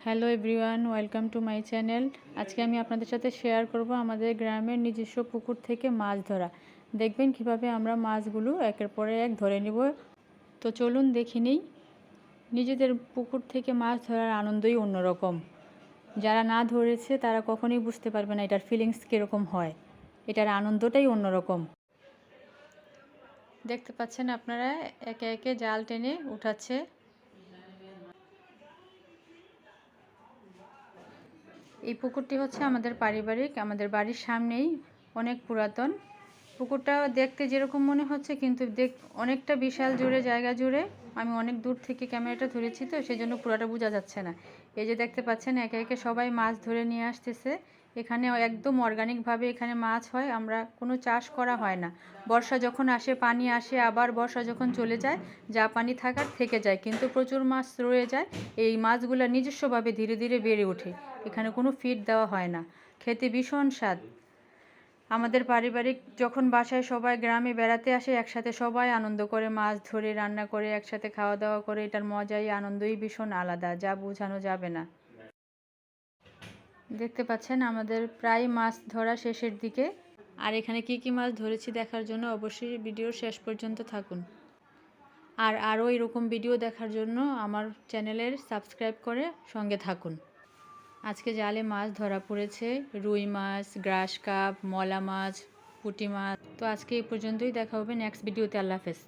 Hello everyone, welcome to my channel. আজকে আমি আপনাদের সাথে শেয়ার করব আমাদের গ্রামের নিজস্ব পুকুর থেকে মাছ ধরা। দেখবেন কিভাবে আমরা মাছগুলো একের পরে এক ধরে নিব। তো চলুন দেখে নিই। নিজেদের পুকুর থেকে মাছ ধরার আনন্দই অন্যরকম। যারা না ধরেছে তারা কখনোই বুঝতে পারবে না এটার ফিলিংস কীরকম হয়। এটার আনন্দটাই অন্যরকম। দেখতে পাচ্ছেন আপনারা, একে একে জাল টেনে উঠাচ্ছে। এই পুকুরটি হচ্ছে আমাদের পারিবারিক, আমাদের বাড়ির সামনেই, অনেক পুরাতন। পুকুরটা দেখতে যেরকম মনে হচ্ছে কিন্তু অনেকটা বিশাল জুড়ে, জায়গা জুড়ে। আমি অনেক দূর থেকে ক্যামেরাটা ধরেছি, তো সেই জন্য পুরাটা বোঝা যাচ্ছে না। এই যে দেখতে পাচ্ছেন, একে একে সবাই মাছ ধরে নিয়ে আসতেছে। এখানে একদম অর্গানিকভাবে এখানে মাছ হয়, আমরা কোনো চাষ করা হয় না। বর্ষা যখন আসে পানি আসে, আবার বর্ষা যখন চলে যায় যা পানি থাকার থেকে যায়, কিন্তু প্রচুর মাছ রয়ে যায়। এই মাছগুলো নিজস্বভাবে ধীরে ধীরে বেড়ে ওঠে, এখানে কোনো ফিড দেওয়া হয় না। খেতে ভীষণ স্বাদ। আমাদের পারিবারিক যখন বাসায় সবাই গ্রামে বেড়াতে আসে, একসাথে সবাই আনন্দ করে মাছ ধরে রান্না করে একসাথে খাওয়া দাওয়া করে, এটার মজাই আনন্দই ভীষণ আলাদা, যা বোঝানো যাবে না। দেখতে পাচ্ছেন আমাদের প্রায় মাছ ধরা শেষের দিকে। আর এখানে কি কি মাছ ধরেছি দেখার জন্য অবশ্যই ভিডিওর শেষ পর্যন্ত থাকুন। আর আরও এরকম ভিডিও দেখার জন্য আমার চ্যানেলের সাবস্ক্রাইব করে সঙ্গে থাকুন। আজকে জালে মাছ ধরা পড়েছে রুই মাছ, গ্রাস কাপ, মলা মাছ, পুঁটি মাছ। তো আজকে এই পর্যন্তই, দেখা হবে নেক্সট ভিডিওতে। আল্লাহ হাফেজ।